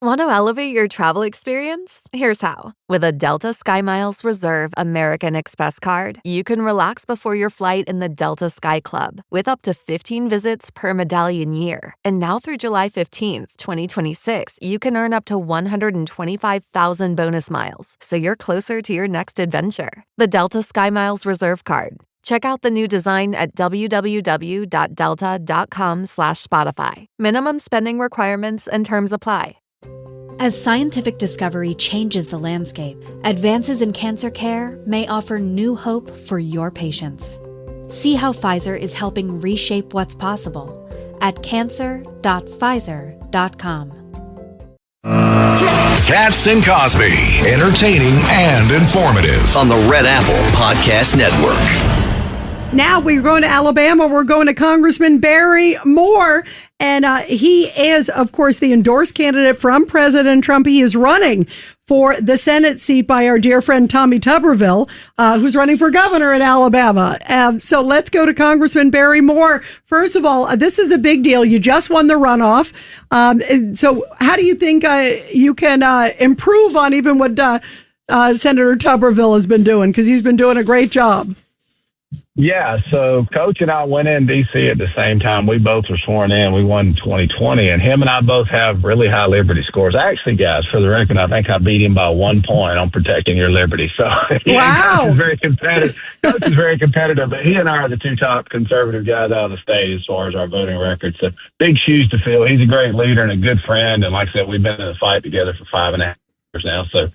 Want to elevate your travel experience? Here's how. With a Delta SkyMiles Reserve American Express card, you can relax before your flight in the Delta Sky Club with up to 15 visits per medallion year. And now through July 15th, 2026, you can earn up to 125,000 bonus miles, so you're closer to your next adventure. The Delta SkyMiles Reserve card. Check out the new design at www.delta.com/Spotify. Minimum spending requirements and terms apply. As scientific discovery changes the landscape, advances in cancer care may offer new hope for your patients. See how Pfizer is helping reshape what's possible at cancer.pfizer.com. Katz and Cosby, entertaining and informative on the Red Apple Podcast Network. Now we're going to Alabama. We're going to Congressman Barry Moore. And he is, of course, the endorsed candidate from President Trump. He is running for the Senate seat by our dear friend Tommy Tuberville, who's running for governor in Alabama. So let's go to Congressman Barry Moore. First of all, this is a big deal. You just won the runoff. So how do you think you can improve on even what Senator Tuberville has been doing? Because he's been doing a great job. Yeah, so Coach and I went in D.C. at the same time. We both were sworn in. We won 2020, and him and I both have really high liberty scores. Actually, guys, for the record, I think I beat him by 1 point on protecting your liberty. So, wow. Coach is very competitive. Coach is very competitive, but he and I are the two top conservative guys out of the state as far as our voting record. So, big shoes to fill. He's a great leader and a good friend, and like I said, we've been in a fight together for 5.5 years now. So,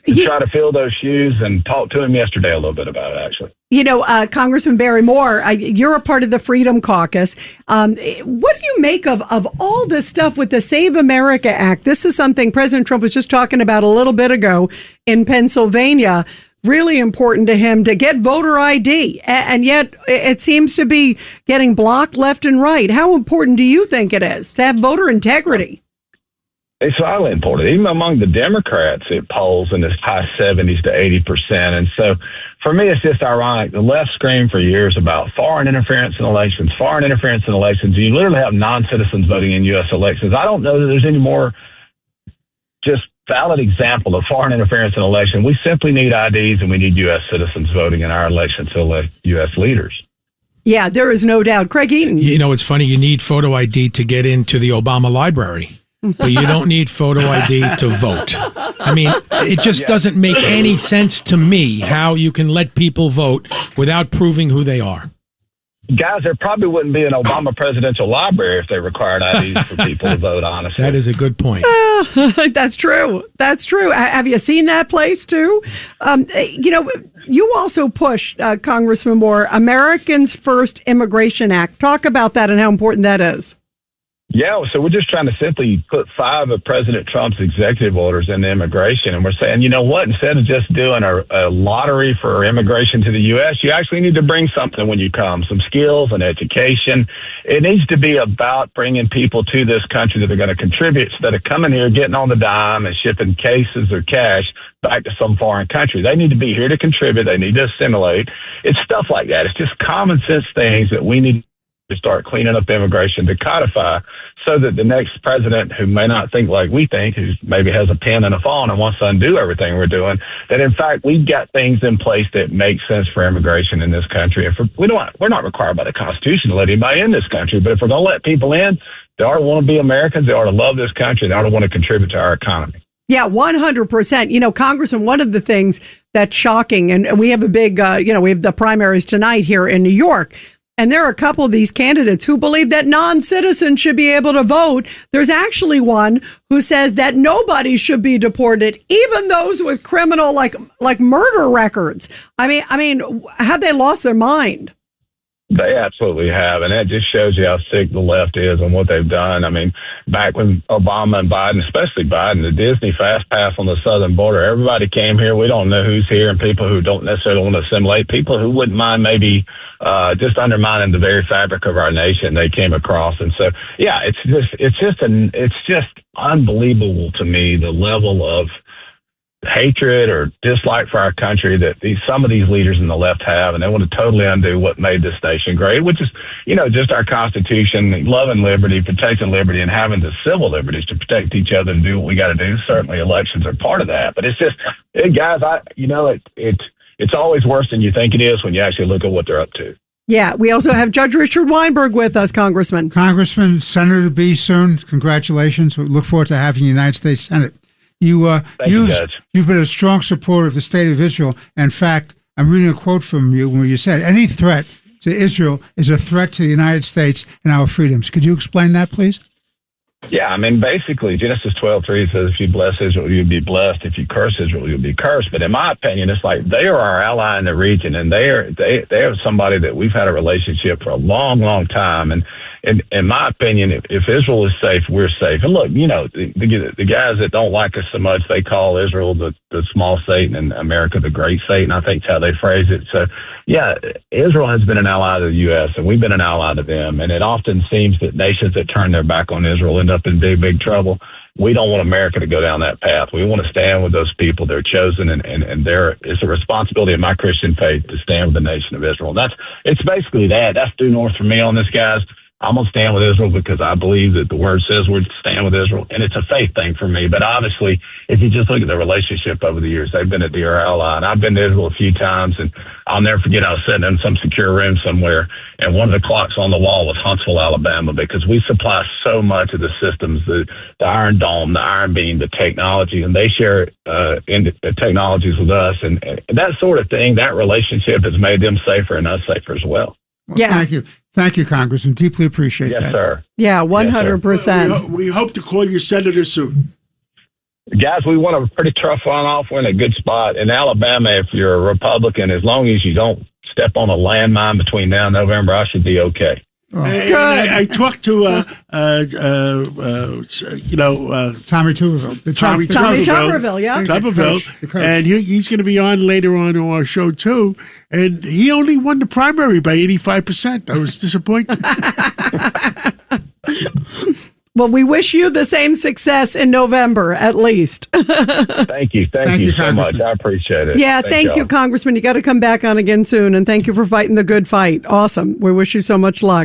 try to fill those shoes and talk to him yesterday a little bit about it, actually. You know, Congressman Barry Moore, you're a part of the Freedom Caucus. What do you make of all this stuff with the Save America Act? This is something President Trump was just talking about a little bit ago in Pennsylvania. Really important to him to get voter ID, and yet it seems to be getting blocked left and right. How important do you think it is to have voter integrity? It's highly important. Even among the Democrats, it polls in this high 70s to 80%. And so for me, it's just ironic. The left screamed for years about foreign interference in elections. You literally have non-citizens voting in U.S. elections. I don't know that there's any more just valid example of foreign interference in election. We simply need IDs, and we need U.S. citizens voting in our elections to elect U.S. leaders. Yeah, there is no doubt. Craig Eaton. You know, it's funny. You need photo ID to get into the Obama library. But you don't need photo ID to vote. I mean, it just doesn't make any sense to me how you can let people vote without proving who they are. Guys, there probably wouldn't be an Obama presidential library if they required IDs for people to vote, honestly. That is a good point. That's true. That's true. Have you seen that place, too? You know, you also push, Congressman Moore, Americans First Immigration Act. Talk about that and how important that is. Yeah, so we're just trying to simply put 5 of President Trump's executive orders into immigration. And we're saying, you know what, instead of just doing a lottery for immigration to the U.S., you actually need to bring something when you come, some skills and education. It needs to be about bringing people to this country that are going to contribute instead of coming here, getting on the dime and shipping cases or cash back to some foreign country. They need to be here to contribute. They need to assimilate. It's stuff like that. It's just common sense things that we need to start cleaning up immigration, to codify, so that the next president, who may not think like we think, who maybe has a pen and a phone and wants to undo everything we're doing, that in fact we've got things in place that make sense for immigration in this country. And we're not required by the Constitution to let anybody in this country, but if we're going to let people in, they ought to want to be Americans, they ought to love this country, they ought to want to contribute to our economy. Yeah, 100%. You know, Congressman, one of the things that's shocking, and we have a big, we have the primaries tonight here in New York. And there are a couple of these candidates who believe that non-citizens should be able to vote. There's actually one who says that nobody should be deported, even those with criminal like murder records. I mean, have they lost their mind? They absolutely have, and that just shows you how sick the left is and what they've done. I mean, back when Obama and Biden, especially Biden, the Disney fast pass on the southern border, everybody came here. We don't know who's here, and people who don't necessarily want to assimilate, people who wouldn't mind maybe just undermining the very fabric of our nation, they came across. And so, yeah, it's just unbelievable to me, the level of hatred or dislike for our country that some of these leaders in the left have, and they want to totally undo what made this nation great, which is, just our Constitution, loving liberty, protecting liberty, and having the civil liberties to protect each other and do what we got to do. Certainly elections are part of that, but it's just, guys, it's always worse than you think it is when you actually look at what they're up to. Yeah, we also have Judge Richard Weinberg with us, Congressman. Congressman, Senator to be soon. Congratulations. We look forward to having you in the United States Senate. You've been a strong supporter of the state of Israel. In fact, I'm reading a quote from you where you said, any threat to Israel is a threat to the United States and our freedoms. Could you explain that, please? Yeah, I mean, basically, Genesis 12:3 says, if you bless Israel, you'll be blessed. If you curse Israel, you'll be cursed. But in my opinion, it's like they are our ally in the region, and they are somebody that we've had a relationship for a long, long time. And in my opinion, if Israel is safe, we're safe. And look, the guys that don't like us so much, they call Israel the small Satan and America the great Satan. I think that's how they phrase it. So, yeah, Israel has been an ally to the U.S., and we've been an ally to them. And it often seems that nations that turn their back on Israel end up in big, big trouble. We don't want America to go down that path. We want to stand with those people. They're chosen, and it's a responsibility of my Christian faith to stand with the nation of Israel. And it's basically that. That's due north for me on this, guys. I'm going to stand with Israel because I believe that the word says we're to stand with Israel, and it's a faith thing for me. But obviously, if you just look at the relationship over the years, they've been a dear ally. And I've been to Israel a few times, and I'll never forget I was sitting in some secure room somewhere, and one of the clocks on the wall was Huntsville, Alabama, because we supply so much of the systems, the Iron Dome, the Iron Beam, the technology, and they share technologies with us. And that sort of thing, that relationship has made them safer and us safer as well. Well, yeah. Thank you. Thank you, Congressman. Deeply appreciate that. Yes, sir. Yeah, 100%. We hope to call you senator soon. Guys, we want a pretty tough one off. We're in a good spot. In Alabama, if you're a Republican, as long as you don't step on a landmine between now and November, I should be okay. Oh. I talked to Tommy Tuberville. Tommy Tuberville, yeah. Tuberville, and he's going to be on later on our show too. And he only won the primary by 85%. I was disappointed. Well, we wish you the same success in November, at least. Thank you so much. I appreciate it. Yeah, thank you, Congressman. You got to come back on again soon, and thank you for fighting the good fight. Awesome. We wish you so much luck.